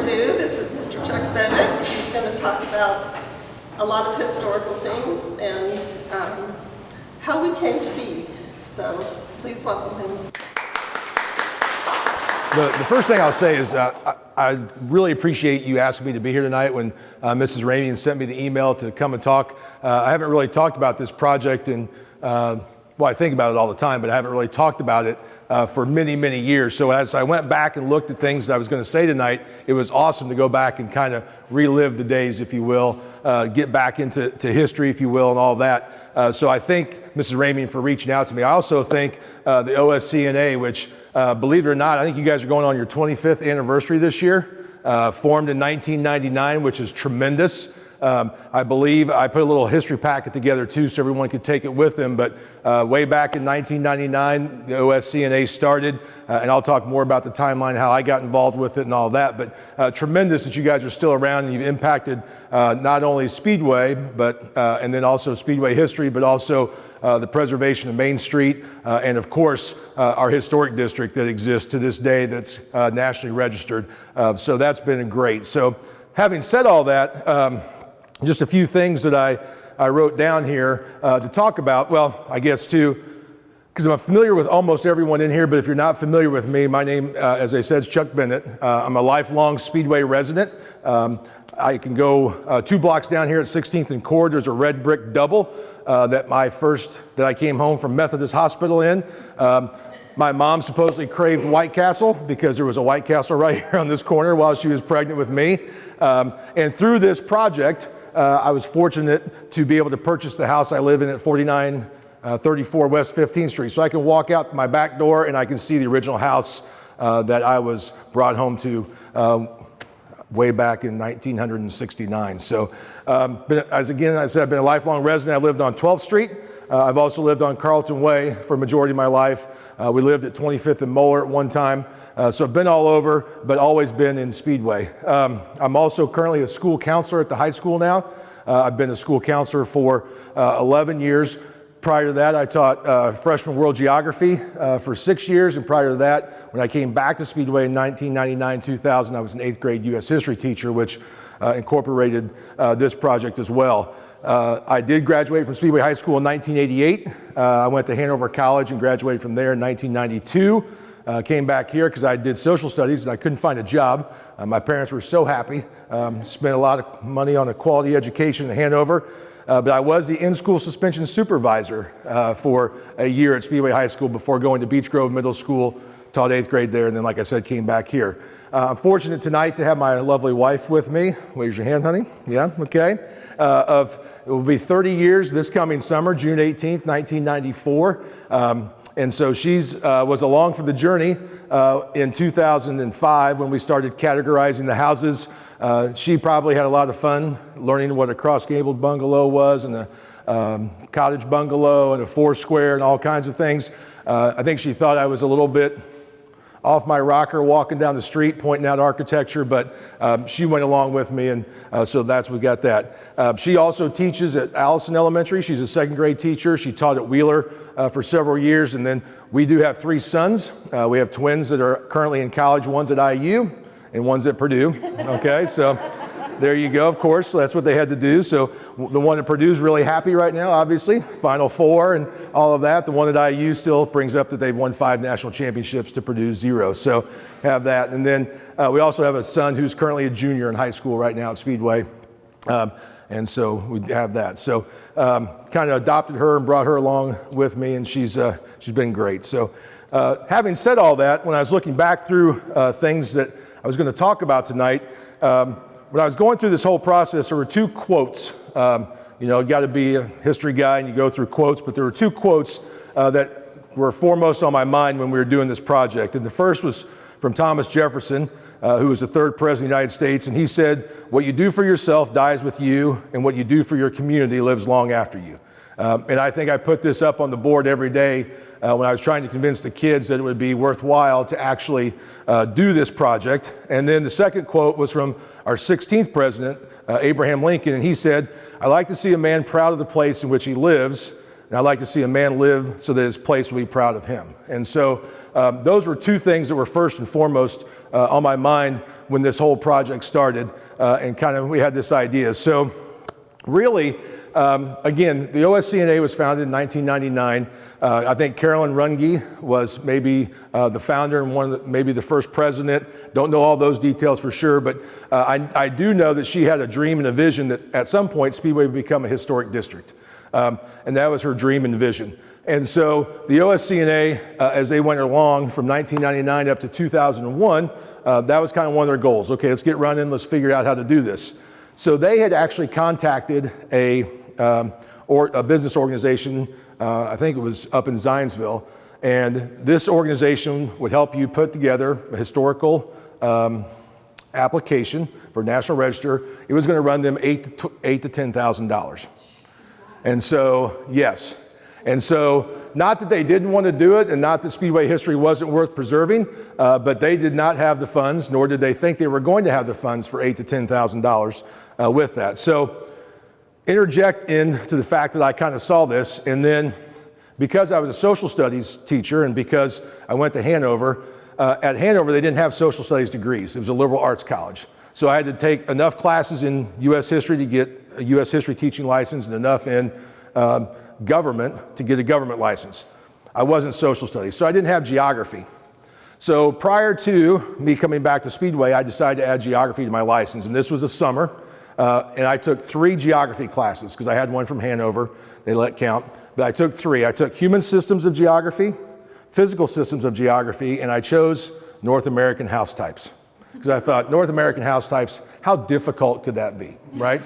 ado, this is Mr. Chuck Bennett. He's going to talk about a lot of historical things and how we came to be. So please welcome him. The first thing I'll say is I really appreciate you asking me to be here tonight when Mrs. Ramian sent me the email to come and talk. I haven't really talked about this project and well, I think about it all the time, but I haven't really talked about it for many, many years. So as I went back and looked at things that I was going to say tonight, it was awesome to go back and kind of relive the days, if you will, get back into history, if you will, and all that. So I thank Mrs. Ramian for reaching out to me. I also thank the OSCNA, which, believe it or not, I think you guys are going on your 25th anniversary this year, formed in 1999, which is tremendous. I believe I put a little history packet together too so everyone could take it with them, but way back in 1999 the OSCNA started, and I'll talk more about the timeline, how I got involved with it and all that, but tremendous that you guys are still around and you've impacted not only Speedway, but and then also Speedway history, but also the preservation of Main Street, and of course our historic district that exists to this day that's nationally registered. So that's been great. So having said all that, just a few things that I wrote down here to talk about. Well, I guess too, because I'm familiar with almost everyone in here, but if you're not familiar with me, my name, as I said, is Chuck Bennett. I'm a lifelong Speedway resident. I can go 2 blocks down here at 16th and Cord. There's a red brick double that I came home from Methodist Hospital in. My mom supposedly craved White Castle because there was a White Castle right here on this corner while she was pregnant with me. And through this project, I was fortunate to be able to purchase the house I live in at 4934 West 15th Street. So I can walk out my back door and I can see the original house that I was brought home to way back in 1969. So as I said, I've been a lifelong resident. I lived on 12th Street. I've also lived on Carlton Way for a majority of my life. We lived at 25th and Moeller at one time. So I've been all over, but always been in Speedway. I'm also currently a school counselor at the high school now. I've been a school counselor for 11 years. Prior to that, I taught freshman world geography for 6 years. And prior to that, when I came back to Speedway in 1999-2000, I was an 8th grade U.S. history teacher, which incorporated this project as well. I did graduate from Speedway High School in 1988. I went to Hanover College and graduated from there in 1992. Came back here because I did social studies and I couldn't find a job. My parents were so happy. Spent a lot of money on a quality education in Hanover. But I was the in-school suspension supervisor for a year at Speedway High School before going to Beech Grove Middle School, taught 8th grade there, and then, like I said, came back here. I'm fortunate tonight to have my lovely wife with me. Raise your hand, honey. Yeah, okay. It will be 30 years this coming summer, June 18th, 1994. And so she's was along for the journey in 2005 when we started categorizing the houses. She probably had a lot of fun learning what a cross-gabled bungalow was and a cottage bungalow and a 4-square and all kinds of things. I think she thought I was a little bit off my rocker walking down the street pointing out architecture, but she went along with me, and so we got that. She also teaches at Allison Elementary. She's a 2nd grade teacher. She taught at Wheeler for several years, and then we do have 3 sons. We have twins that are currently in college. One's at IU and one's at Purdue. Okay, so there you go, of course. So that's what they had to do. So the one at Purdue is really happy right now, obviously. Final 4 and all of that. The one at IU still brings up that they've won 5 national championships to Purdue's 0. So have that. And then we also have a son who's currently a junior in high school right now at Speedway. And so we have that. So kind of adopted her and brought her along with me, and she's been great. So having said all that, when I was looking back through things that I was going to talk about tonight, when I was going through this whole process, there were 2 quotes. You got to be a history guy and you go through quotes, but there were 2 quotes that were foremost on my mind when we were doing this project. And the first was from Thomas Jefferson, who was the 3rd president of the United States. And he said, "What you do for yourself dies with you, and what you do for your community lives long after you." And I think I put this up on the board every day when I was trying to convince the kids that it would be worthwhile to actually do this project. And then the second quote was from our 16th president, Abraham Lincoln, and he said, "I like to see a man proud of the place in which he lives, And I'd like to see a man live so that his place will be proud of him. And so those were two things that were first and foremost on my mind when this whole project started, and kind of we had this idea. So really, again, the OSCNA was founded in 1999. I think Carolyn Runge was maybe the founder and maybe the first president. Don't know all those details for sure, but I do know that she had a dream and a vision that at some point Speedway would become a historic district. And that was her dream and vision. And so the OSCNA, as they went along from 1999 up to 2001, that was kind of one of their goals. Okay, let's get running, let's figure out how to do this. So they had actually contacted a business organization, I think it was up in Zionsville, and this organization would help you put together a historical application for National Register. It was going to run them $8,000 to $10,000. And so, yes. And so, not that they didn't want to do it, and not that Speedway history wasn't worth preserving, but they did not have the funds, nor did they think they were going to have the funds for $8,000 to $10,000 with that. So, interject into the fact that I kind of saw this, and then because I was a social studies teacher and because I went to Hanover, at Hanover they didn't have social studies degrees. It was a liberal arts college. So I had to take enough classes in U.S. history to get a U.S. history teaching license and enough in government to get a government license. I wasn't social studies, so I didn't have geography. So prior to me coming back to Speedway, I decided to add geography to my license, and this was a summer, and I took 3 geography classes because I had one from Hanover, they let count, but I took 3. I took human systems of geography, physical systems of geography, and I chose North American house types. Because I thought, North American house types, how difficult could that be, right?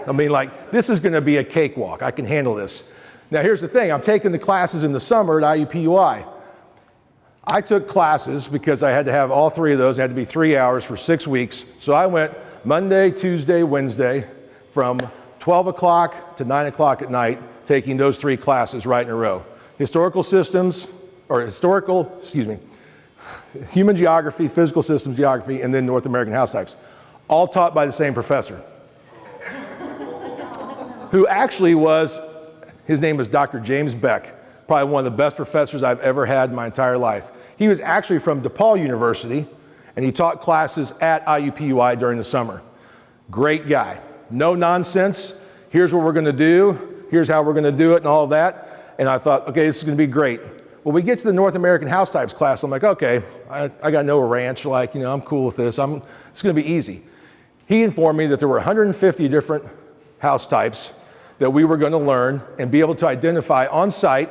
I mean, like, this is going to be a cakewalk. I can handle this. Now, here's the thing. I'm taking the classes in the summer at IUPUI. I took classes because I had to have all 3 of those. It had to be 3 hours for 6 weeks. So I went Monday, Tuesday, Wednesday from 12 o'clock to 9 o'clock at night, taking those 3 classes right in a row. Human geography, physical systems geography, and then North American house types, all taught by the same professor, who actually his name was Dr. James Beck, probably one of the best professors I've ever had in my entire life. He was actually from DePaul University, and he taught classes at IUPUI during the summer. Great guy, no nonsense, here's what we're gonna do, here's how we're gonna do it and all of that, and I thought, okay, this is gonna be great. When we get to the North American house types class, I'm like, okay, I got to know a ranch, I'm cool with this. It's going to be easy. He informed me that there were 150 different house types that we were going to learn and be able to identify on site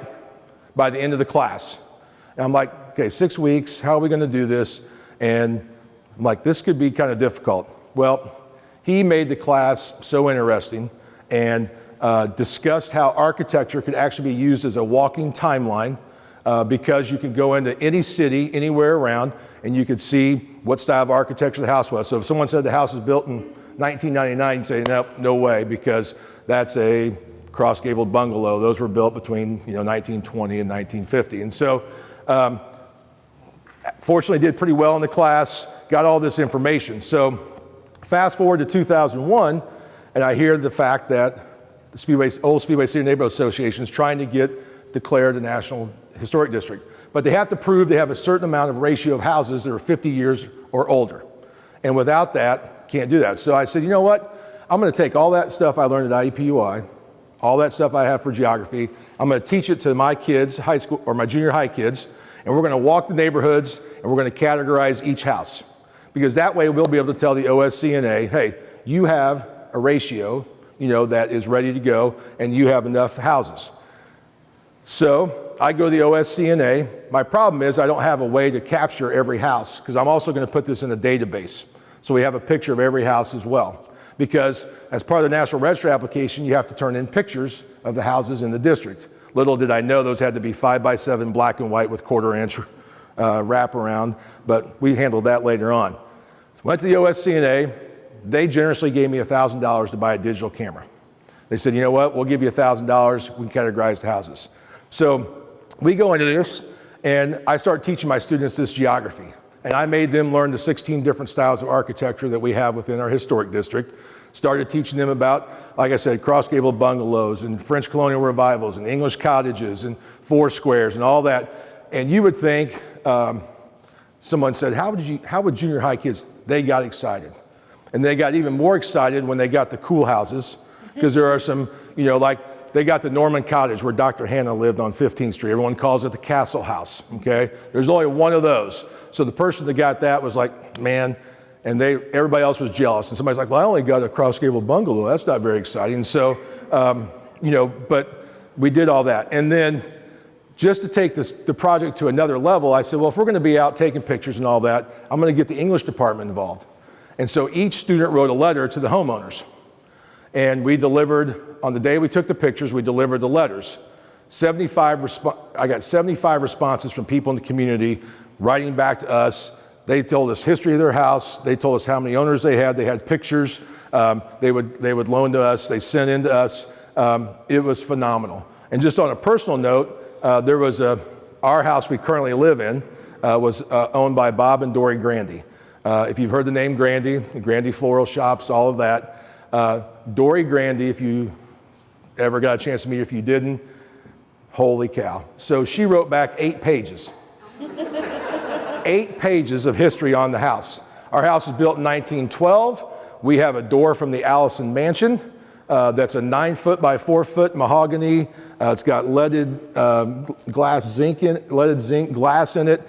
by the end of the class. And I'm like, okay, 6 weeks, how are we going to do this? And I'm like, this could be kind of difficult. Well, he made the class so interesting and discussed how architecture could actually be used as a walking timeline. Because you can go into any city, anywhere around, and you could see what style of architecture the house was. So if someone said the house was built in 1999, you'd say, no way, because that's a cross-gabled bungalow. Those were built between 1920 and 1950. And so, fortunately, did pretty well in the class, got all this information. So fast forward to 2001, and I hear the fact that the Old Speedway City Neighborhood Association is trying to get declared a National Historic District, but they have to prove they have a certain amount of ratio of houses that are 50 years or older. And without that, can't do that. So I said, you know what? I'm going to take all that stuff I learned at IUPUI, all that stuff I have for geography, I'm going to teach it to my kids, high school, or my junior high kids, and we're going to walk the neighborhoods, and we're going to categorize each house. Because that way we'll be able to tell the OSCNA, hey, you have a ratio, that is ready to go, and you have enough houses. So I go to the OSCNA. My problem is I don't have a way to capture every house because I'm also going to put this in a database. So we have a picture of every house as well. Because as part of the National Register application, you have to turn in pictures of the houses in the district. Little did I know those had to be 5x7 black and white with 1/4 inch wraparound, but we handled that later on. Went to the OSCNA. They generously gave me $1,000 to buy a digital camera. They said, you know what, we'll give you $1,000, we can categorize the houses. So we go into this, and I start teaching my students this geography. And I made them learn the 16 different styles of architecture that we have within our historic district. Started teaching them about, like I said, cross-gable bungalows and French colonial revivals and English cottages and four squares and all that. And you would think, someone said, how would junior high kids, they got excited. And they got even more excited when they got the cool houses, because there are some, like they got the Norman Cottage where Dr. Hannah lived on 15th Street. Everyone calls it the Castle House, okay? There's only one of those. So the person that got that was like, man, and everybody else was jealous. And somebody's like, well, I only got a cross-gable bungalow. That's not very exciting. So, but we did all that. And then just to take the project to another level, I said, well, if we're going to be out taking pictures and all that, I'm going to get the English department involved. And so each student wrote a letter to the homeowners. And we delivered, on the day we took the pictures, we delivered the letters. I got 75 responses from people in the community writing back to us. They told us history of their house. They told us how many owners they had. They had pictures. They would loan to us. They sent in to us. It was phenomenal. And just on a personal note, there was our house we currently live in was owned by Bob and Dory Grandy. If you've heard the name Grandy, the Grandy Floral Shops, all of that. Dory Grandy, if you ever got a chance to meet her, if you didn't, holy cow. So she wrote back 8 pages. 8 pages of history on the house. Our house was built in 1912. We have a door from the Allison Mansion. That's a 9-foot by 4-foot mahogany. It's got leaded zinc glass in it.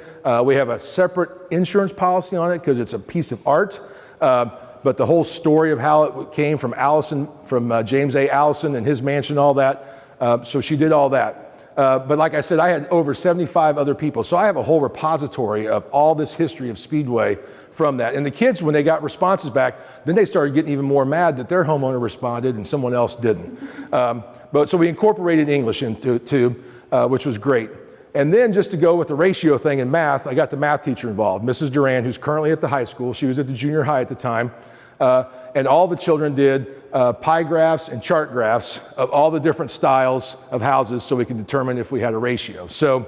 We have a separate insurance policy on it because it's a piece of art. But the whole story of how it came from James A. Allison and his mansion, all that. So she did all that. But like I said, I had over 75 other people. So I have a whole repository of all this history of Speedway from that. And the kids, when they got responses back, then they started getting even more mad that their homeowner responded and someone else didn't. But so we incorporated English into too, which was great. And then just to go with the ratio thing in math, I got the math teacher involved, Mrs. Duran, who's currently at the high school. She was at the junior high at the time. And all the children did pie graphs and chart graphs of all the different styles of houses so we could determine if we had a ratio. So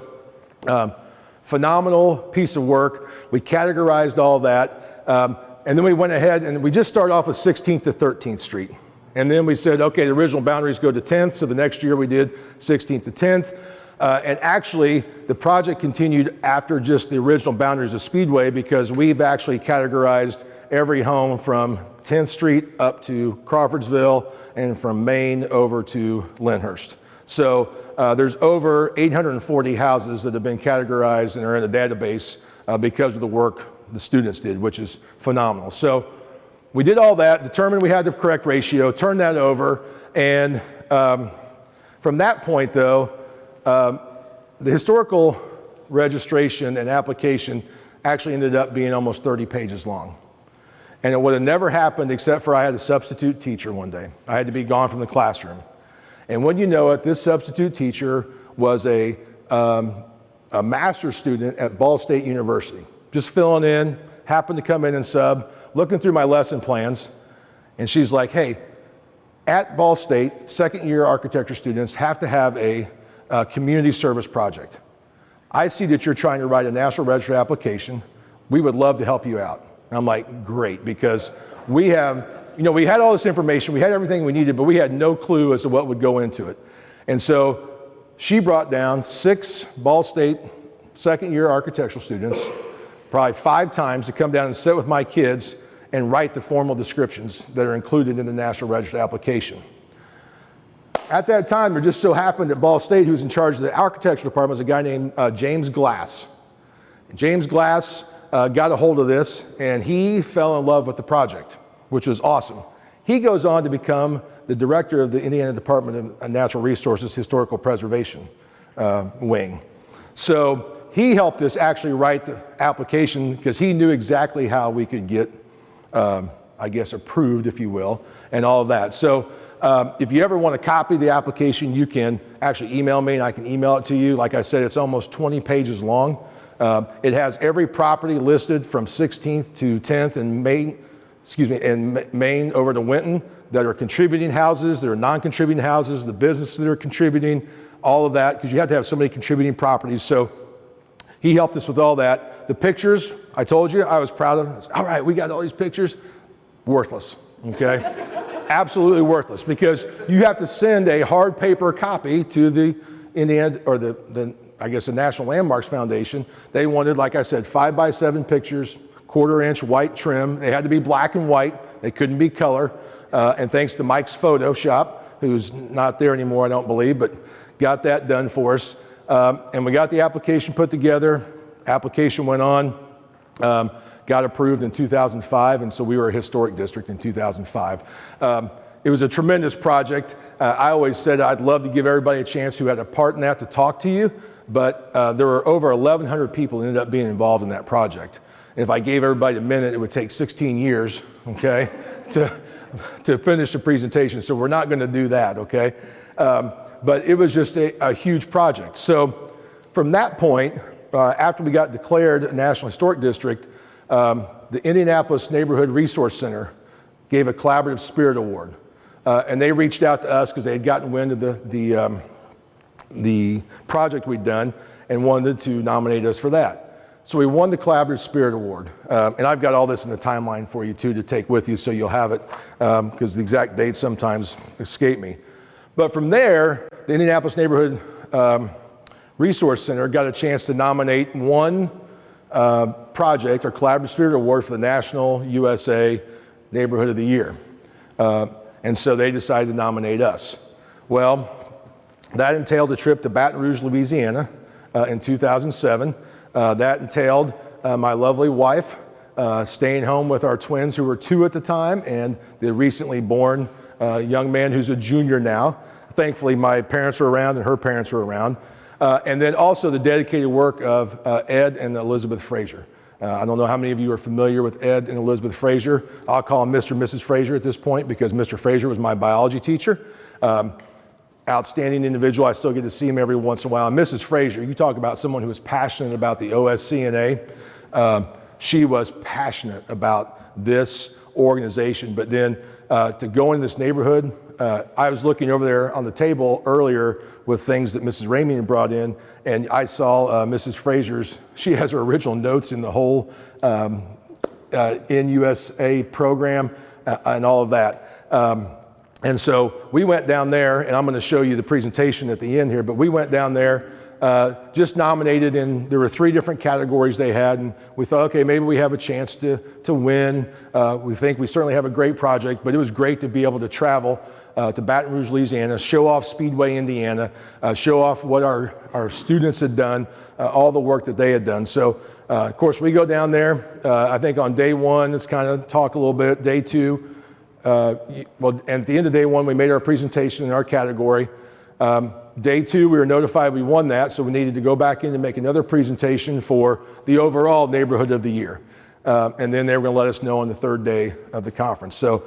phenomenal piece of work. We categorized all that. And then we went ahead and we just started off with 16th to 13th Street. And then we said, okay, the original boundaries go to 10th. So the next year we did 16th to 10th. And actually, the project continued after just the original boundaries of Speedway because we've actually categorized every home from 10th Street up to Crawfordsville and from Maine over to Lyndhurst. So there's over 840 houses that have been categorized and are in a database because of the work the students did, which is phenomenal. So we did all that, determined we had the correct ratio, turned that over, and from that point though, the historical registration and application actually ended up being almost 30 pages long. And it would have never happened except for I had a substitute teacher one day. I had to be gone from the classroom. And when you know it, this substitute teacher was a master's student at Ball State University. Just filling in, happened to come in and sub, looking through my lesson plans, and she's like, hey, at Ball State, second-year architecture students have to have a community service project. I see that you're trying to write a National Register application. We would love to help you out. And I'm like, great, because we have, we had all this information, we had everything we needed, but we had no clue as to what would go into it. And so she brought down 6 Ball State second-year architectural students, probably 5 times, to come down and sit with my kids and write the formal descriptions that are included in the National Register application. At that time, there just so happened at Ball State, who was in charge of the architecture department, was a guy named James Glass. And James Glass got a hold of this, and he fell in love with the project, which was awesome. He goes on to become the director of the Indiana Department of Natural Resources Historical Preservation wing. So he helped us actually write the application because he knew exactly how we could get, I guess, approved, if you will, and all of that. So if you ever want to copy the application, you can actually email me and I can email it to you. Like I said, it's almost 20 pages long. It has every property listed from 16th to 10th in Maine over to Winton that are contributing houses, that are non-contributing houses, the businesses that are contributing, all of that, because you have to have so many contributing properties. So he helped us with all that. The pictures, I told you, I was proud of. All right, we got all these pictures. Worthless. okay? Absolutely worthless, because you have to send a hard paper copy to the Indiana, or the I guess the National Landmarks Foundation. They wanted, like I said, 5x7 pictures, 1/4-inch white trim. They had to be black and white. They couldn't be color. And thanks to Mike's Photo Shop, who's not there anymore, I don't believe, but got that done for us. And we got the application put together. Application went on, got approved in 2005, and so we were a historic district in 2005. It was a tremendous project. I always said I'd love to give everybody a chance who had a part in that to talk to you, but there were over 1,100 people who ended up being involved in that project. And if I gave everybody a minute, it would take 16 years, okay, to finish the presentation. So we're not going to do that, okay? But it was just a huge project. So from that point, after we got declared a National Historic District, the Indianapolis Neighborhood Resource Center gave a Collaborative Spirit Award. And they reached out to us because they had gotten wind of the project we'd done and wanted to nominate us for that. So we won the Collaborative Spirit Award. And I've got all this in the timeline for you too to take with you so you'll have it, because the exact dates sometimes escape me. But from there, the Indianapolis Neighborhood Resource Center got a chance to nominate one project or Collaborative Spirit Award for the National USA Neighborhood of the Year. And so they decided to nominate us. Well, that entailed a trip to Baton Rouge, Louisiana in 2007. That entailed my lovely wife staying home with our twins, who were 2 at the time, and the recently born young man who's a junior now. Thankfully, my parents were around and her parents were around. And then also the dedicated work of Ed and Elizabeth Frazier. I don't know how many of you are familiar with Ed and Elizabeth Frazier. I'll call them Mr. and Mrs. Frazier at this point, because Mr. Frazier was my biology teacher. Outstanding individual. I still get to see him every once in a while. And Mrs. Frazier, you talk about someone who was passionate about the OSCNA. She was passionate about this organization. But then to go in this neighborhood, I was looking over there on the table earlier with things that Mrs. Ramey had brought in, and I saw Mrs. Frazier's, she has her original notes in the whole NUSA program and all of that. And so we went down there, and I'm going to show you the presentation at the end here, but we went down there, just nominated in, there were 3 different categories they had, and we thought, okay, maybe we have a chance to win. We think we certainly have a great project, but it was great to be able to travel to Baton Rouge, Louisiana, show off Speedway, Indiana, show off what our students had done, all the work that they had done. So, of course, we go down there. I think on day 1, let's kind of talk a little bit. Day 2, well, and at the end of day 1, we made our presentation in our category. Day 2, we were notified we won that, so we needed to go back in and make another presentation for the overall neighborhood of the year. And then they were going to let us know on the 3rd day of the conference. So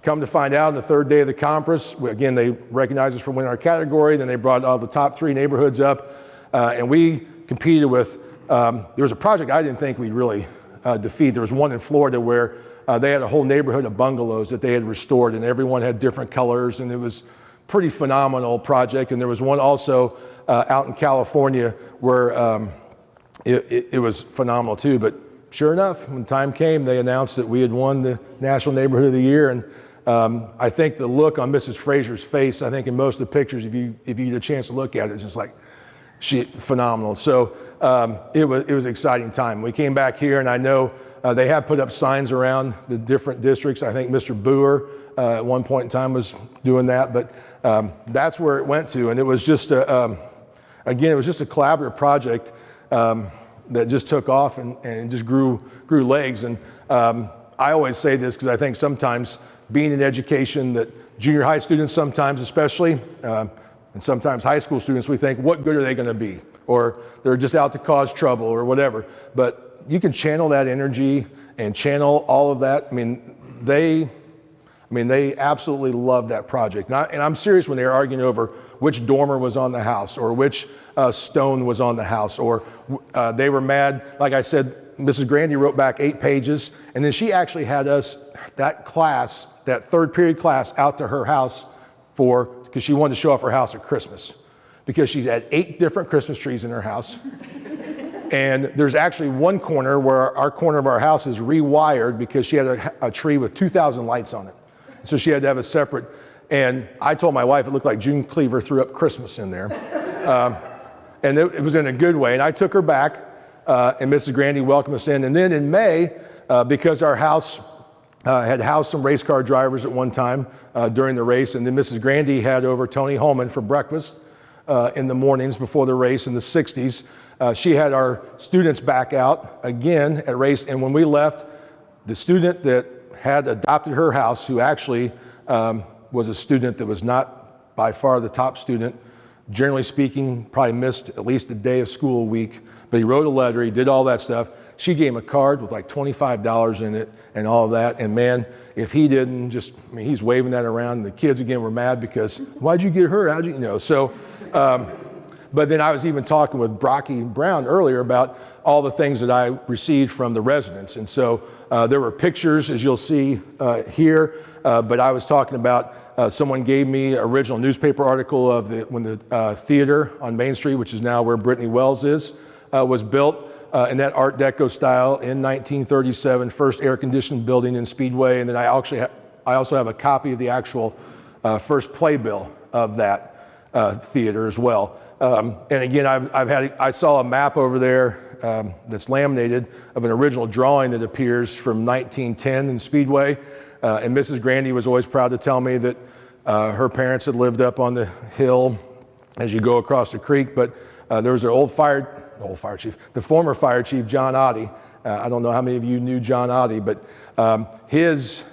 come to find out, on the 3rd day of the conference, again, they recognized us for winning our category. Then they brought all the top 3 neighborhoods up, and we competed with, there was a project I didn't think we'd really defeat. There was one in Florida where they had a whole neighborhood of bungalows that they had restored, and everyone had different colors, and it was pretty phenomenal project. And there was one also out in California where it was phenomenal too. But sure enough, when time came, they announced that we had won the National Neighborhood of the Year. And I think the look on Mrs. Frazier's face, I think in most of the pictures, if you get a chance to look at it, it's just like, phenomenal. So it was an exciting time. We came back here, and I know they have put up signs around the different districts. I think Mr. Boer at one point in time was doing that, but that's where it went to. And it was just, again, it was just a collaborative project that just took off and just grew legs. And I always say this because I think sometimes being in education, that junior high students sometimes especially, and sometimes high school students, we think, what good are they going to be? Or they're just out to cause trouble or whatever. But you can channel that energy and channel all of that. I mean, they absolutely love that project. And I'm serious when they were arguing over which dormer was on the house or which stone was on the house. Or they were mad. Like I said, Mrs. Grandy wrote back 8 pages. And then she actually had us, that class, that 3rd period class, out to her house because she wanted to show off her house at Christmas. Because she's had 8 different Christmas trees in her house. And there's actually one corner where our corner of our house is rewired because she had a tree with 2,000 lights on it. So she had to have a separate, and I told my wife it looked like June Cleaver threw up Christmas in there. And it was in a good way. And I took her back, and Mrs. Grandy welcomed us in. And then in May, because our house had housed some race car drivers at one time during the race, and then Mrs. Grandy had over Tony Holman for breakfast in the mornings before the race in the 60s. She had our students back out again at race, and when we left, the student that had adopted her house, who actually was a student that was not by far the top student, generally speaking, probably missed at least a day of school a week, but he wrote a letter, he did all that stuff. She gave him a card with like $25 in it and all of that, and man, if he didn't he's waving that around, and the kids again were mad because, why'd you get her, how'd you, so, but then I was even talking with Brocky Brown earlier about all the things that I received from the residents. And so there were pictures, as you'll see here, but I was talking about someone gave me an original newspaper article of when the theater on Main Street, which is now where Brittany Wells is, was built in that Art Deco style in 1937, first air-conditioned building in Speedway. And then I also have a copy of the actual first playbill of that theater as well. And again, I saw a map over there that's laminated of an original drawing that appears from 1910 in Speedway. And Mrs. Grandy was always proud to tell me that her parents had lived up on the hill as you go across the creek. But there was an old fire chief, the former fire chief, John Oddie. I don't know how many of you knew John Oddie, but his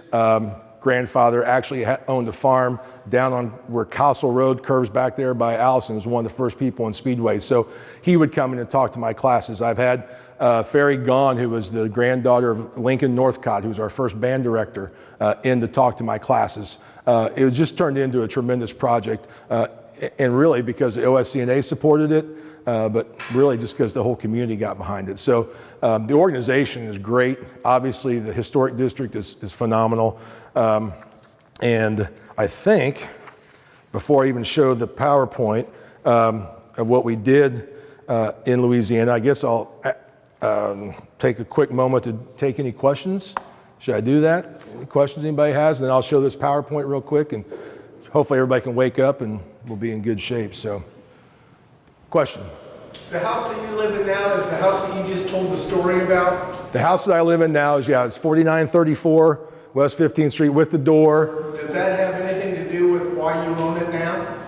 grandfather actually owned a farm down on where Castle Road curves back there by Allison. Was one of the first people in Speedway. So he would come in and talk to my classes. I've had Ferry Gaughan, who was the granddaughter of Lincoln Northcott, who was our first band director, in to talk to my classes. It was just turned into a tremendous project, and really because the OSCNA supported it, but really just because the whole community got behind it. So the organization is great. Obviously, the historic district is phenomenal. And I think, before I even show the PowerPoint of what we did in Louisiana, I guess I'll take a quick moment to take any questions. Should I do that? Any questions anybody has? And then I'll show this PowerPoint real quick, and hopefully everybody can wake up and we'll be in good shape. So, question? The house that you live in now is the house that you just told the story about? The house that I live in now is, it's 4934 West 15th Street with the door. Does that have anything to do with why you own it now?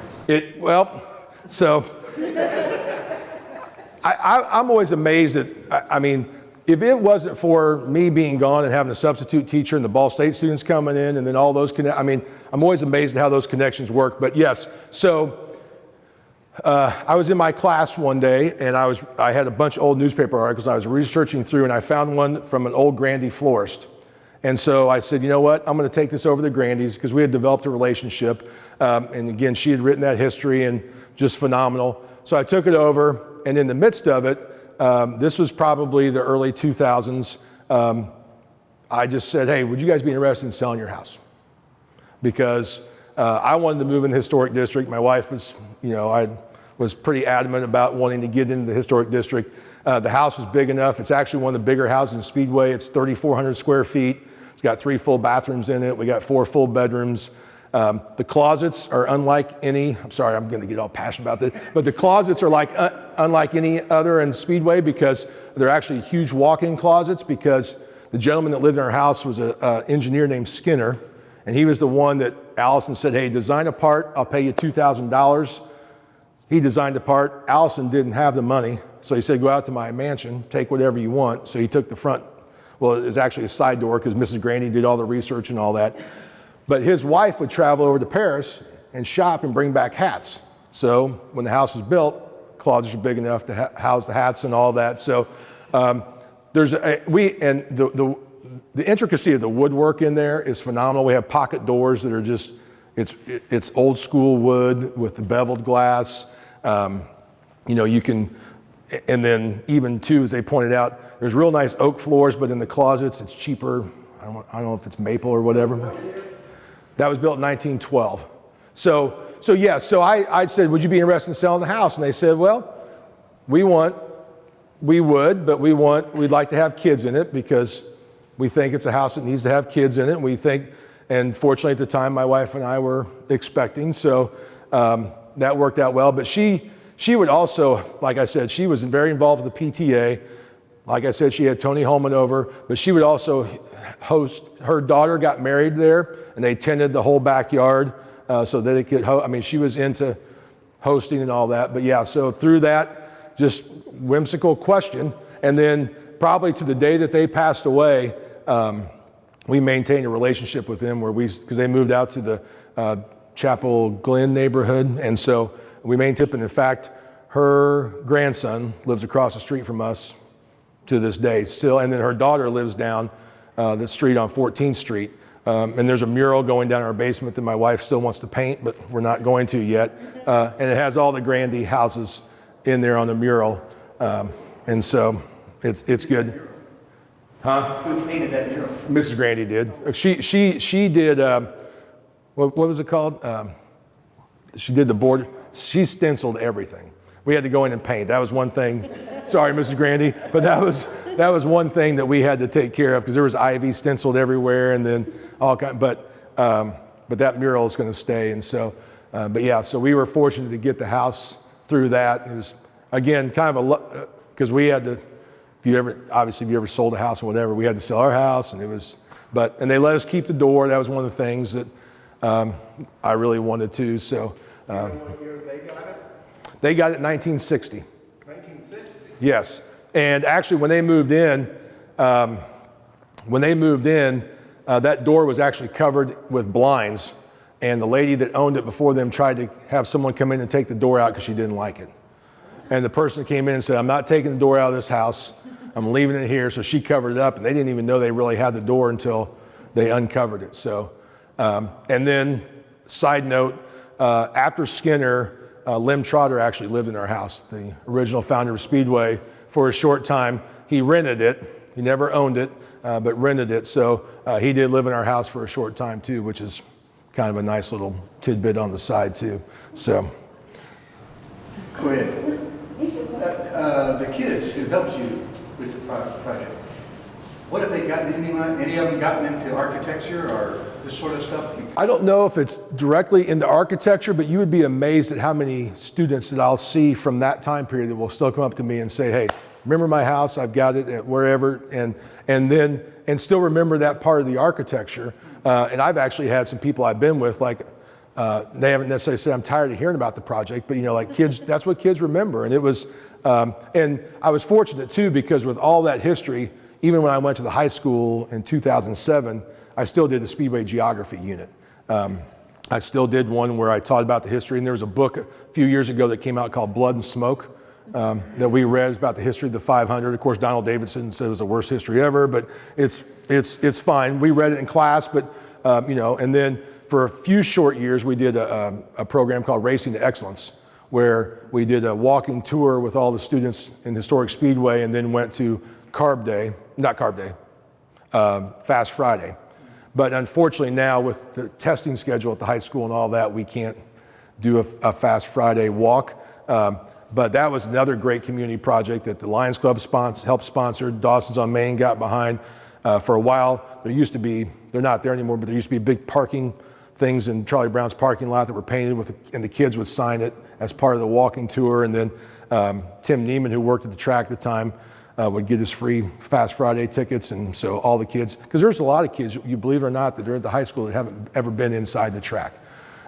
I'm always amazed that, if it wasn't for me being gone and having a substitute teacher and the Ball State students coming in and then all those I'm always amazed at how those connections work. But yes, so I was in my class one day and I had a bunch of old newspaper articles I was researching through, and I found one from an old Grandy florist. And so I said, you know what, I'm going to take this over to Grandy's because we had developed a relationship. And again, she had written that history and just phenomenal. So I took it over, and in the midst of it, this was probably the early 2000s. I just said, hey, would you guys be interested in selling your house? Because I wanted to move in the historic district. My wife was, I was pretty adamant about wanting to get into the historic district. The house was big enough. It's actually one of the bigger houses in Speedway. It's 3,400 square feet. It's got 3 full bathrooms in it. We got 4 full bedrooms. The closets are unlike any, I'm sorry, I'm going to get all passionate about this, but the closets are like unlike any other in Speedway because they're actually huge walk-in closets, because the gentleman that lived in our house was an engineer named Skinner, and he was the one that Allison said, hey, design a part, I'll pay you $2,000. He designed the part. Allison didn't have the money, so he said, go out to my mansion, take whatever you want. So he took the front, well, it was actually a side door because Mrs. Grandy did all the research and all that. But his wife would travel over to Paris and shop and bring back hats. So when the house was built, closets are big enough to house the hats and all that. So the intricacy of the woodwork in there is phenomenal. We have pocket doors that are just, it's old school wood with the beveled glass. You can, and then even too, as they pointed out, there's real nice oak floors, but in the closets it's cheaper. I don't know if it's maple or whatever. That was built in 1912. So I said, would you be interested in selling the house? And they said, well, we want We would, but we'd like to have kids in it because we think it's a house that needs to have kids in it. We think, and fortunately at the time, my wife and I were expecting, so that worked out well. But she would also, like I said, she was very involved with the PTA. Like I said, she had Tony Holman over, but she would also host. Her daughter got married there, and they tended the whole backyard so that it could. She was into hosting and all that. But yeah, so through that, just whimsical question, and then probably to the day that they passed away, we maintained a relationship with them because they moved out to the Chapel Glen neighborhood, and so we maintained. And in fact, her grandson lives across the street from us to this day still, and then her daughter lives down the street on 14th Street, and there's a mural going down in our basement that my wife still wants to paint, but we're not going to yet, and it has all the Grandy houses in there on the mural, and so it's good. Huh? Who painted that mural? Mrs. Grandy did. She did. What was it called? She did the board. She stenciled everything. We had to go in and paint. That was one thing. Sorry, Mrs. Grandy, but that was one thing that we had to take care of because there was ivy stenciled everywhere, and then all kind. But that mural is going to stay, and so. But yeah, so we were fortunate to get the house through that. It was again kind of because we had to. If you ever sold a house or whatever, we had to sell our house, and and they let us keep the door. That was one of the things that I really wanted to. So. You know what year they got it? They got it in 1960. 1960? Yes. And actually, when they moved in, that door was actually covered with blinds. And the lady that owned it before them tried to have someone come in and take the door out because she didn't like it. And the person came in and said, "I'm not taking the door out of this house. I'm leaving it here." So she covered it up, and they didn't even know they really had the door until they uncovered it. So, and then, side note, after Skinner, Lem Trotter actually lived in our house, the original founder of Speedway, for a short time. He rented it. He never owned it, but rented it. So he did live in our house for a short time too, which is kind of a nice little tidbit on the side too. So. Go ahead. The kids who helped you with the project, what have they gotten, any of them gotten into architecture or this sort of stuff? I don't know if it's directly into architecture, but you would be amazed at how many students that I'll see from that time period that will still come up to me and say, "Hey, remember my house? I've got it at wherever," and still remember that part of the architecture. And I've actually had some people I've been with, like they haven't necessarily said, "I'm tired of hearing about the project," but like kids, that's what kids remember. And it was, and I was fortunate too, because with all that history, even when I went to the high school in 2007, I still did the Speedway Geography unit. I still did one where I taught about the history, and there was a book a few years ago that came out called Blood and Smoke that we read. It's about the history of the 500. Of course, Donald Davidson said it was the worst history ever, but it's fine. We read it in class, but and then for a few short years, we did a program called Racing to Excellence, where we did a walking tour with all the students in Historic Speedway, and then went to Fast Friday. But unfortunately now with the testing schedule at the high school and all that, we can't do a Fast Friday walk. But that was another great community project that the Lions Club helped sponsor. Dawson's on Main got behind. For a while, they're not there anymore, but there used to be big parking things in Charlie Brown's parking lot that were painted and the kids would sign it as part of the walking tour. And then Tim Neiman, who worked at the track at the time, would get us free Fast Friday tickets. And so all the kids, because there's a lot of kids, you believe it or not, that are at the high school that haven't ever been inside the track.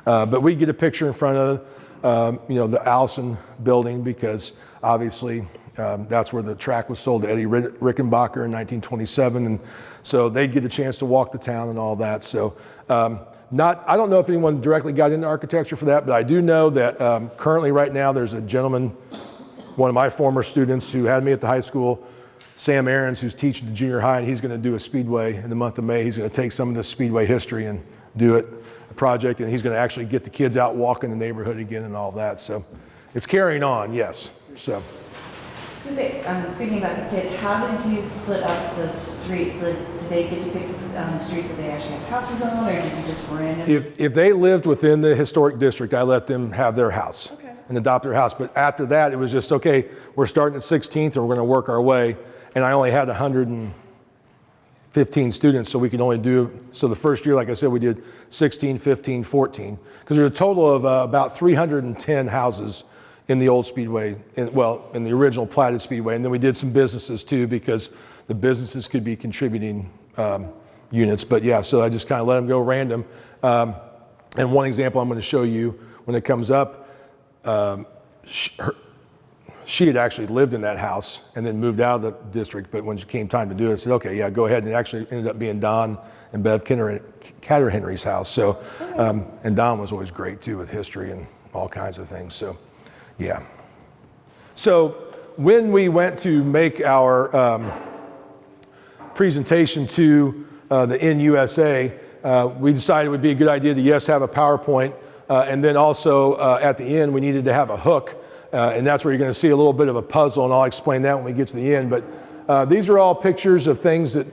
But we get a picture in front of the Allison building, because obviously that's where the track was sold to Eddie Rickenbacker in 1927. And so they'd get a chance to walk the town and all that. So I don't know if anyone directly got into architecture for that, but I do know that currently right now there's a gentleman, one of my former students who had me at the high school, Sam Aarons, who's teaching the junior high, and he's going to do a Speedway in the month of May. He's going to take some of this Speedway history and do a project, and he's going to actually get the kids out walking the neighborhood again and all that. So it's carrying on, yes. So. Speaking about the kids, how did you split up the streets? Did they get to pick streets that they actually have houses on, or did you just random? If they lived within the historic district, I let them have their house. Okay. and adopt their house. But after that, it was just, okay, we're starting at 16th and we're going to work our way. And I only had 115 students, so we could only do, so the first year, like I said, we did 16, 15, 14. Because there's a total of about 310 houses in the old Speedway, in the original platted Speedway. And then we did some businesses too, because the businesses could be contributing units. But yeah, so I just kind of let them go random. And one example I'm going to show you when it comes up, she had actually lived in that house and then moved out of the district, but when it came time to do it, I said, okay, yeah, go ahead. And it actually ended up being Don and Bev Catterhenry's house. So, and Don was always great too with history and all kinds of things. So, yeah. So when we went to make our presentation to the NUSA, we decided it would be a good idea to, yes, have a PowerPoint, and then also at the end, we needed to have a hook. And that's where you're going to see a little bit of a puzzle, and I'll explain that when we get to the end. But these are all pictures of things that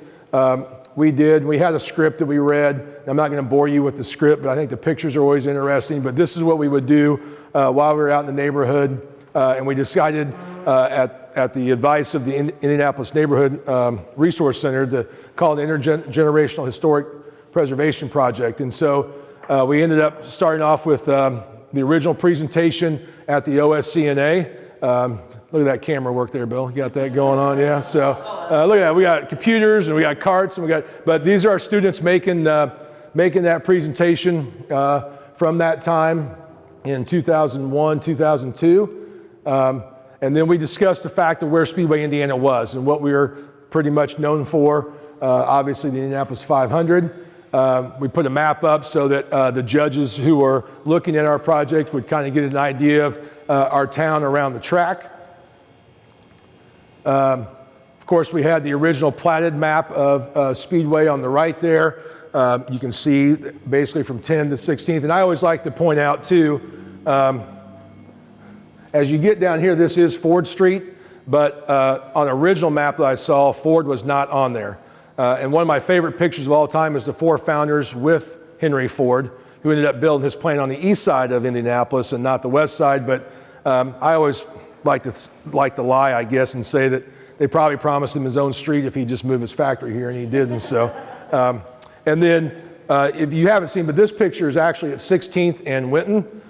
we did. We had a script that we read. I'm not going to bore you with the script, but I think the pictures are always interesting. But this is what we would do while we were out in the neighborhood. And we decided at the advice of the Indianapolis Neighborhood Resource Center to call it an Intergenerational Historic Preservation Project. And so we ended up starting off with the original presentation at the OSCNA. Look at that camera work there, Bill. You got that going on, yeah? So look at that. We got computers and we got carts and but these are our students making that presentation from that time in 2001, 2002. And then we discussed the fact of where Speedway, Indiana was and what we were pretty much known for. Obviously the Indianapolis 500. We put a map up so that the judges who were looking at our project would kind of get an idea of our town around the track. Of course, we had the original platted map of Speedway on the right there. You can see basically from 10 to 16th. And I always like to point out too, as you get down here, this is Ford Street, but on an original map that I saw, Ford was not on there. And one of my favorite pictures of all time is the four founders with Henry Ford, who ended up building his plant on the east side of Indianapolis and not the west side. But I always like to lie, I guess, and say that they probably promised him his own street if he just moved his factory here, and he didn't. So, and then if you haven't seen, but this picture is actually at 16th and Winton.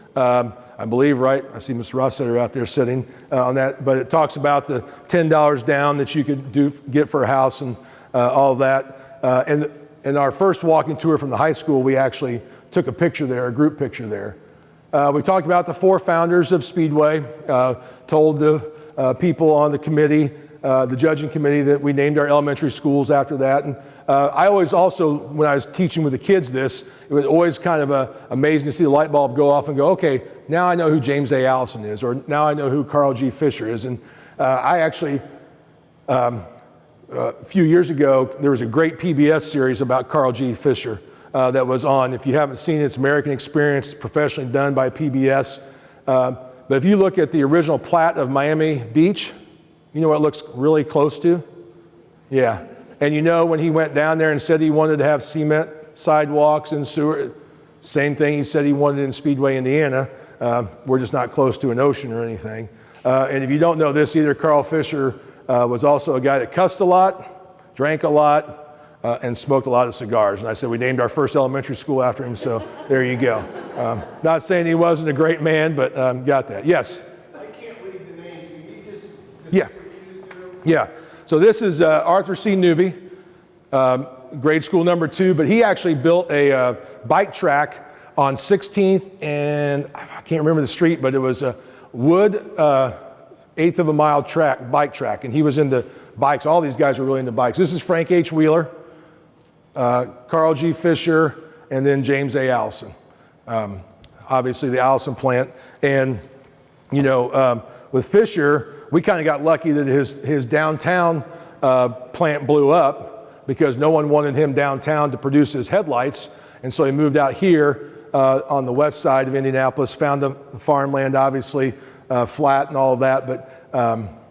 I believe, right? I see Mr. Rossetter out there sitting on that. But it talks about the $10 down that you could get for a house and all of that. And in our first walking tour from the high school, we actually took a picture there, a group picture there. We talked about the four founders of Speedway, told the people on the committee, the judging committee, that we named our elementary schools after that. And I always also, when I was teaching with the kids this, it was always kind of amazing to see the light bulb go off and go, okay, now I know who James A. Allison is, or now I know who Carl G. Fisher is. And I actually, a few years ago, there was a great PBS series about Carl G. Fisher that was on. If you haven't seen it, it's American Experience, professionally done by PBS. But if you look at the original plat of Miami Beach, you know what it looks really close to? Yeah. And you know when he went down there and said he wanted to have cement sidewalks and sewer, same thing he said he wanted in Speedway, Indiana. We're just not close to an ocean or anything. And if you don't know this either, Carl Fisher was also a guy that cussed a lot, drank a lot, and smoked a lot of cigars. And I said we named our first elementary school after him, so there you go. Not saying he wasn't a great man, but got that. Yes? I can't read the names. Can you just Yeah. Yeah. So this is Arthur C. Newby, grade school number 2, but he actually built a bike track on 16th and I can't remember the street, but it was a wood eighth of a mile track, bike track, and he was into bikes. All these guys were really into bikes. This is Frank H. Wheeler, Carl G. Fisher, and then James A. Allison. Obviously the Allison plant. And, you know, with Fisher, we kind of got lucky that his downtown plant blew up because no one wanted him downtown to produce his headlights. And so he moved out here on the west side of Indianapolis, found the farmland, obviously flat and all of that. But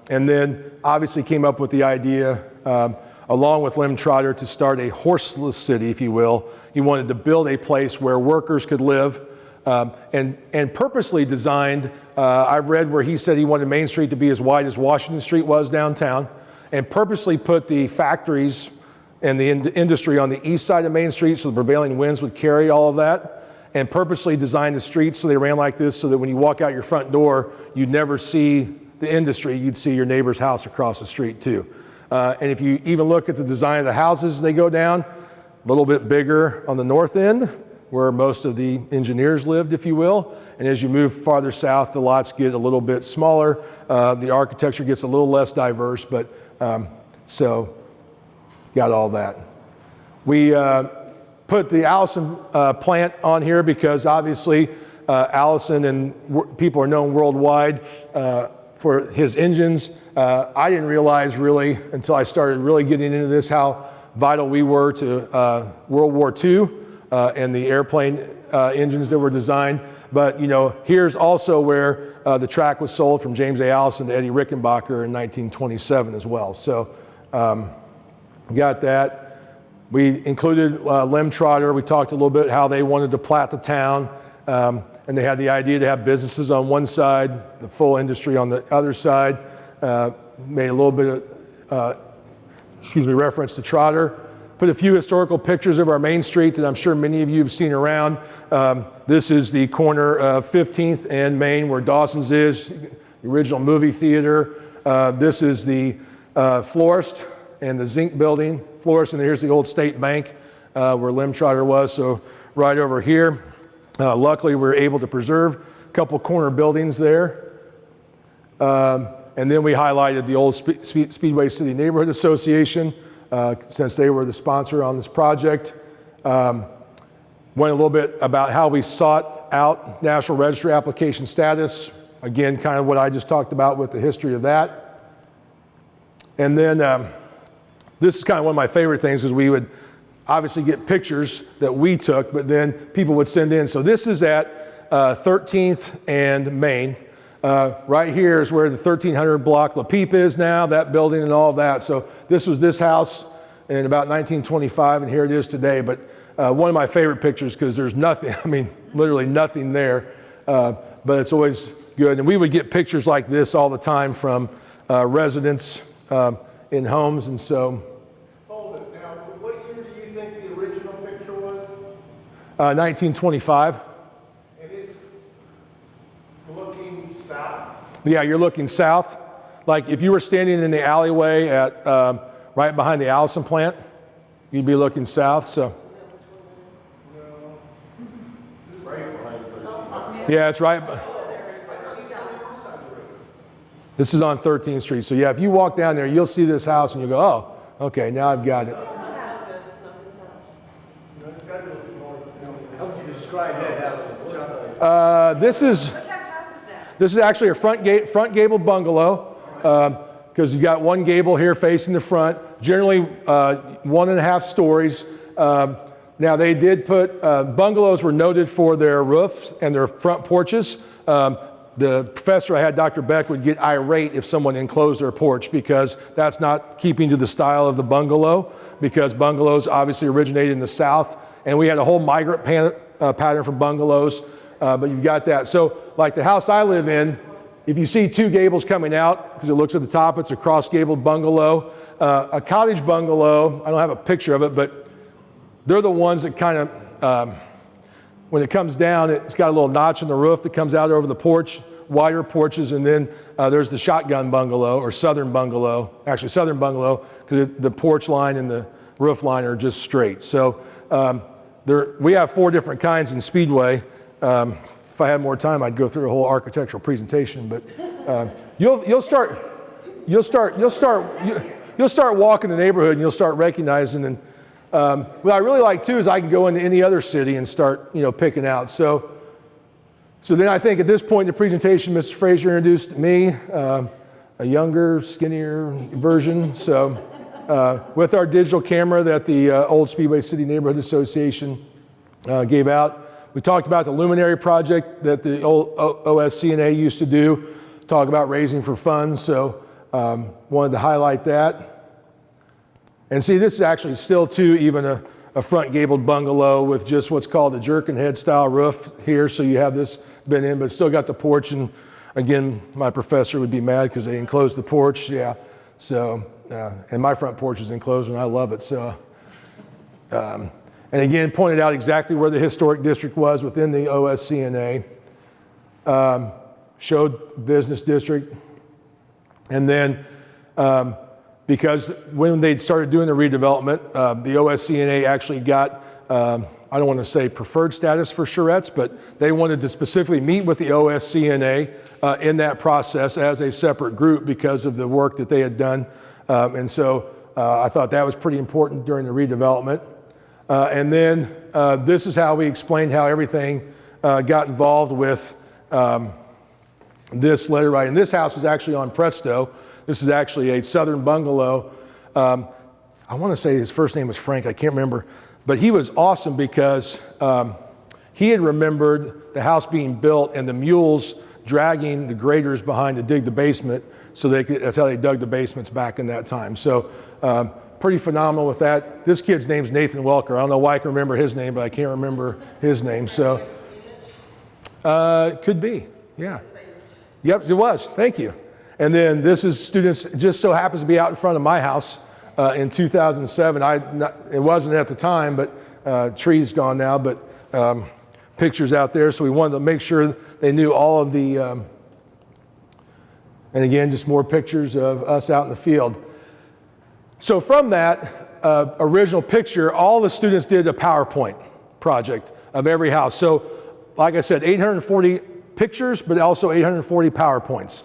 and then obviously came up with the idea, along with Lem Trotter, to start a horseless city, if you will. He wanted to build a place where workers could live and purposely designed. I've read where he said he wanted Main Street to be as wide as Washington Street was downtown, and purposely put the factories and the industry on the east side of Main Street so the prevailing winds would carry all of that, and purposely designed the streets so they ran like this so that when you walk out your front door, you'd never see the industry, you'd see your neighbor's house across the street too. And if you even look at the design of the houses, they go down a little bit bigger on the north end, where most of the engineers lived, if you will. And as you move farther south, the lots get a little bit smaller. The architecture gets a little less diverse, but so got all that. We put the Allison plant on here because obviously Allison and people are known worldwide for his engines. I didn't realize really until I started really getting into this how vital we were to World War II and the airplane engines that were designed. But you know, here's also where the track was sold from James A. Allison to Eddie Rickenbacker in 1927 as well. So got that. We included Lem Trotter. We talked a little bit how they wanted to plat the town. And they had the idea to have businesses on one side, the full industry on the other side. Made a little bit of, reference to Trotter. Put a few historical pictures of our Main Street that I'm sure many of you have seen around. This is the corner of 15th and Main where Dawson's is, the original movie theater. This is the florist and the zinc building. Florist, and here's the old State Bank where Lem Trotter was, so right over here. Luckily, we were able to preserve a couple corner buildings there. And then we highlighted the Old Speedway City Neighborhood Association, since they were the sponsor on this project. Went a little bit about how we sought out National Registry application status. Again, kind of what I just talked about with the history of that. And then this is kind of one of my favorite things because we would obviously get pictures that we took, but then people would send in. So this is at 13th and Main. Right here is where the 1300 block La Peep is now, that building and all of that. So this was this house in about 1925, and here it is today. But one of my favorite pictures because there's nothing, I mean, literally nothing there, but it's always good. And we would get pictures like this all the time from residents in homes, and so. Hold it now. What year do you think the original picture was? 1925. And it's looking south? Yeah, you're looking south. Like if you were standing in the alleyway at right behind the Allison plant, you'd be looking south. So. Yeah, it's right. This is on 13th Street. So yeah, if you walk down there, you'll see this house and you'll go, oh, okay, now I've got it. How would you describe that house? This is actually a front gable bungalow because you got one gable here facing the front, generally 1.5 stories. Now they did put, bungalows were noted for their roofs and their front porches. The professor I had, Dr. Beck, would get irate if someone enclosed their porch because that's not keeping to the style of the bungalow, because bungalows obviously originated in the South, and we had a whole migrant pattern for bungalows, but you've got that. So like the house I live in, if you see two gables coming out, because it looks at the top, it's a cross-gabled bungalow. A cottage bungalow, I don't have a picture of it, but they're the ones that kind of, when it comes down, it's got a little notch in the roof that comes out over the porch, wider porches, and then there's the shotgun bungalow or southern bungalow, actually southern bungalow, because the porch line and the roof line are just straight. So we have 4 different kinds in Speedway. If I had more time, I'd go through a whole architectural presentation, but you'll start walking the neighborhood and you'll start recognizing. And what I really like too is I can go into any other city and start, picking out. So then I think at this point in the presentation, Mr. Fraser introduced me, a younger, skinnier version. So with our digital camera that the Old Speedway City Neighborhood Association gave out, we talked about the Luminary project that the old OSCNA used to do, talk about raising for funds. So wanted to highlight that. And see, this is actually still too even a front gabled bungalow with just what's called a jerkin head style roof here. So you have this been in, but still got the porch. And again, my professor would be mad because they enclosed the porch. Yeah. So, and my front porch is enclosed and I love it. So, and again, pointed out exactly where the historic district was within the OSCNA. Showed business district. And then, because when they'd started doing the redevelopment, the OSCNA actually got, I don't want to say preferred status for charrettes, but they wanted to specifically meet with the OSCNA in that process as a separate group because of the work that they had done. And so I thought that was pretty important during the redevelopment. And then this is how we explained how everything got involved with this letter writing. This house was actually on Presto. This is actually a southern bungalow. I want to say his first name was Frank, I can't remember. But he was awesome because he had remembered the house being built and the mules dragging the graders behind to dig the basement. So that's how they dug the basements back in that time. So pretty phenomenal with that. This kid's name's Nathan Welker. I don't know why I can remember his name, but I can't remember his name. So could be, yeah. Yep, it was. Thank you. And then this is students, just so happens to be out in front of my house in 2007. It wasn't at the time, but trees gone now, but pictures out there. So we wanted to make sure they knew all of the, and again, just more pictures of us out in the field. So from that original picture, all the students did a PowerPoint project of every house. So like I said, 840 pictures, but also 840 PowerPoints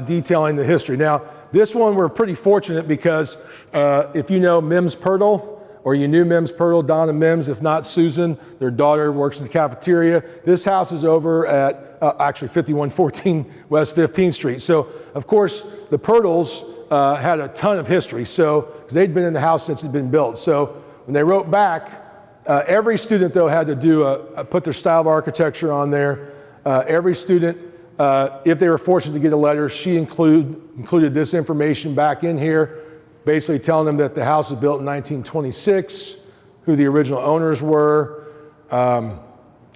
detailing the history. Now, this one we're pretty fortunate because if you know Mims Pirtle, or you knew Mims Pirtle, Donna Mims, if not Susan, their daughter works in the cafeteria. This house is over at actually 5114 West 15th Street. So, of course, the Pirtles had a ton of history. So, because they'd been in the house since it had been built. So, when they wrote back, every student though had to do put their style of architecture on there. Every student, if they were fortunate to get a letter, she included this information back in here, basically telling them that the house was built in 1926, who the original owners were.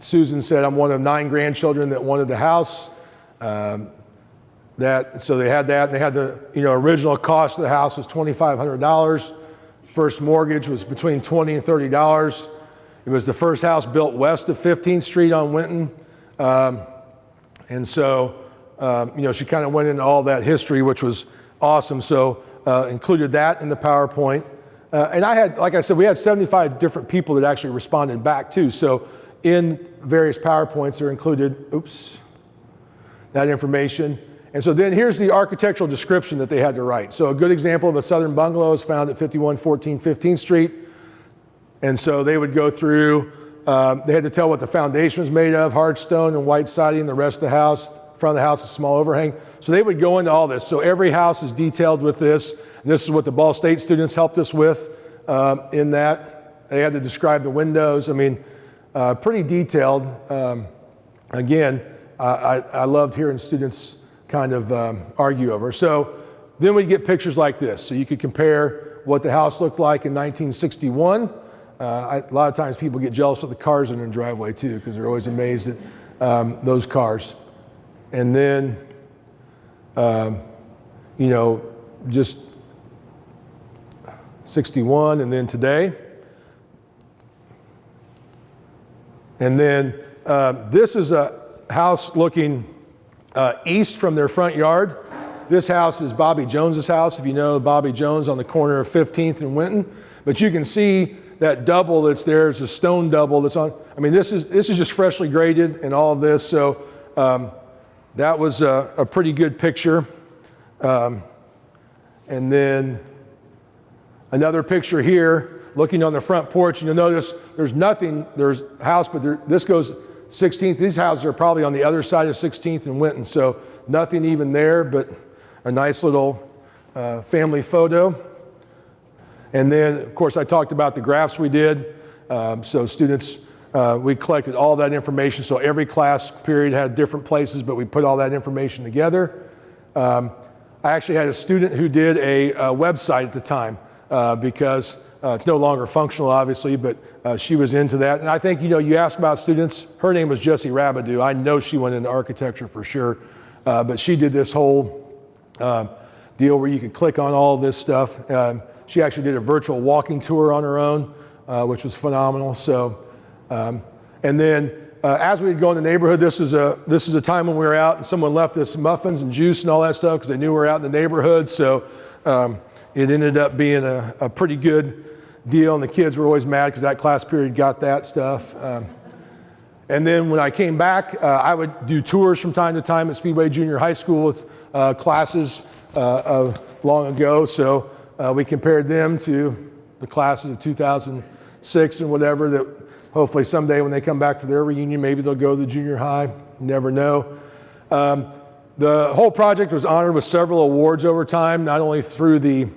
Susan said, I'm one of 9 grandchildren that wanted the house. So they had that, and they had the original cost of the house was $2,500. First mortgage was between $20 and $30. It was the first house built west of 15th Street on Winton. And so, she kind of went into all that history, which was awesome. So included that in the PowerPoint. And I had, like I said, we had 75 different people that actually responded back too. So in various PowerPoints are included, that information. And so then here's the architectural description that they had to write. So a good example of a southern bungalow is found at 5114 15th Street. And so they would go through, they had to tell what the foundation was made of, hard stone and white siding, the rest of the house, front of the house, a small overhang. So they would go into all this. So every house is detailed with this. And this is what the Ball State students helped us with in that. They had to describe the windows. I mean, pretty detailed. Again, I loved hearing students kind of argue over. So then we get pictures like this. So you could compare what the house looked like in 1961. A lot of times people get jealous of the cars in their driveway too, because they're always amazed at those cars. And then, just 61, and then today. And then this is a house looking east from their front yard. This house is Bobby Jones's house, if you know Bobby Jones on the corner of 15th and Winton. But you can see that double that's there is a stone double that's on. I mean, this is just freshly graded and all of this. So that was a pretty good picture. And then another picture here, looking on the front porch, and you'll notice there's nothing, there's a house, but this goes 16th. These houses are probably on the other side of 16th and Winton, so nothing even there, but a nice little family photo. And then, of course, I talked about the graphs we did. So students, we collected all that information. So every class period had different places, but we put all that information together. I actually had a student who did a website at the time because it's no longer functional, obviously, but she was into that. And I think, you ask about students, her name was Jessie Rabidou. I know she went into architecture for sure, but she did this whole deal where you could click on all of this stuff. She actually did a virtual walking tour on her own, which was phenomenal. So, and then as we'd go in the neighborhood, this is a time when we were out and someone left us muffins and juice and all that stuff because they knew we were out in the neighborhood. So it ended up being a pretty good deal, and the kids were always mad because that class period got that stuff. And then when I came back, I would do tours from time to time at Speedway Junior High School with classes of long ago. So we compared them to the classes of 2006 and whatever, that hopefully someday when they come back for their reunion, maybe they'll go to the junior high. You never know. The whole project was honored with several awards over time, not only through the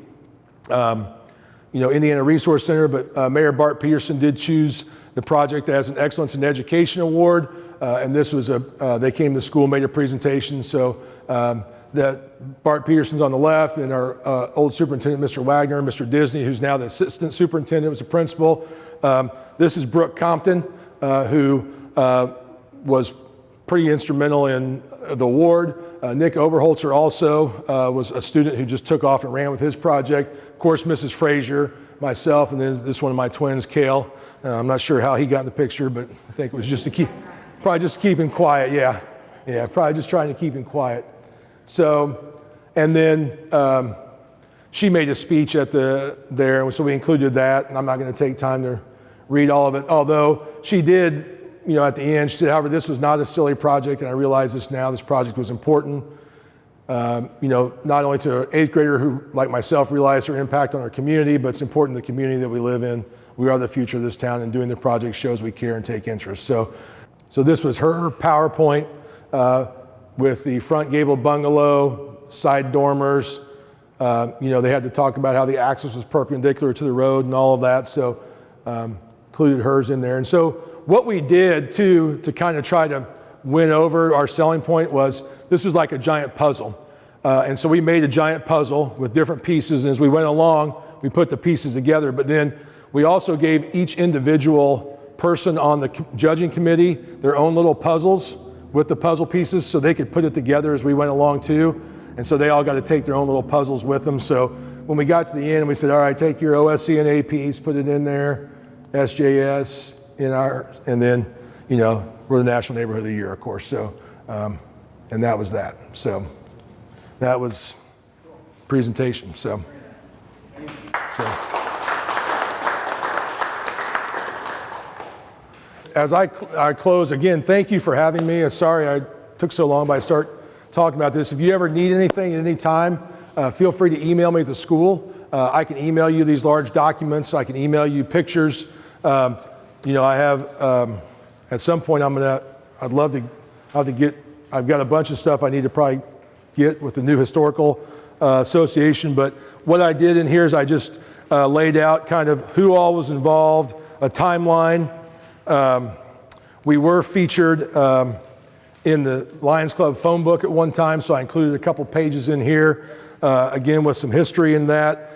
Indiana Resource Center, but Mayor Bart Peterson did choose the project as an Excellence in Education Award, and this was they came to the school, made a presentation. So that Bart Peterson's on the left, and our old superintendent, Mr. Wagner, Mr. Disney, who's now the assistant superintendent, was the principal. This is Brooke Compton, who was pretty instrumental in the award. Nick Oberholzer also was a student who just took off and ran with his project. Of course, Mrs. Frazier, myself, and then this one of my twins, Kale. I'm not sure how he got in the picture, but I think it was just probably just to keep him quiet. Yeah, probably just trying to keep him quiet. So, and then she made a speech at there, so we included that, and I'm not going to take time to read all of it, although she did, at the end, she said, however, this was not a silly project, and I realize this now, this project was important, not only to an 8th grader who, like myself, realized her impact on our community, but it's important to the community that we live in. We are the future of this town, and doing the project shows we care and take interest. So this was her PowerPoint with the front gable bungalow, side dormers. They had to talk about how the axis was perpendicular to the road and all of that, so included hers in there. And so what we did, too, to kind of try to win over our selling point was this was like a giant puzzle. And so we made a giant puzzle with different pieces, and as we went along, we put the pieces together. But then we also gave each individual person on the judging committee their own little puzzles with the puzzle pieces so they could put it together as we went along, too. And so they all got to take their own little puzzles with them. So when we got to the end, we said, all right, take your OSCNA piece, put it in there, SJS, and then, we're the National Neighborhood of the Year, of course. So, and that was that. So that was presentation. So. As I close, again, thank you for having me. Sorry I took so long, but I start talking about this. If you ever need anything at any time, feel free to email me at the school. I can email you these large documents. I can email you pictures. I have, at some point I've got a bunch of stuff I need to probably get with the new historical association, but what I did in here is I just laid out kind of who all was involved, a timeline. We were featured in the Lions Club phone book at one time, so I included a couple pages in here, again with some history in that.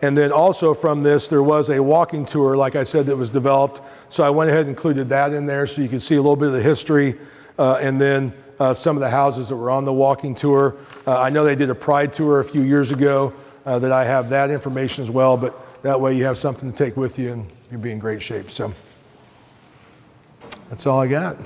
And then also from this, there was a walking tour, like I said, that was developed. So I went ahead and included that in there so you can see a little bit of the history, and then some of the houses that were on the walking tour. I know they did a pride tour a few years ago that I have that information as well, but that way you have something to take with you and you'll be in great shape. So that's all I got.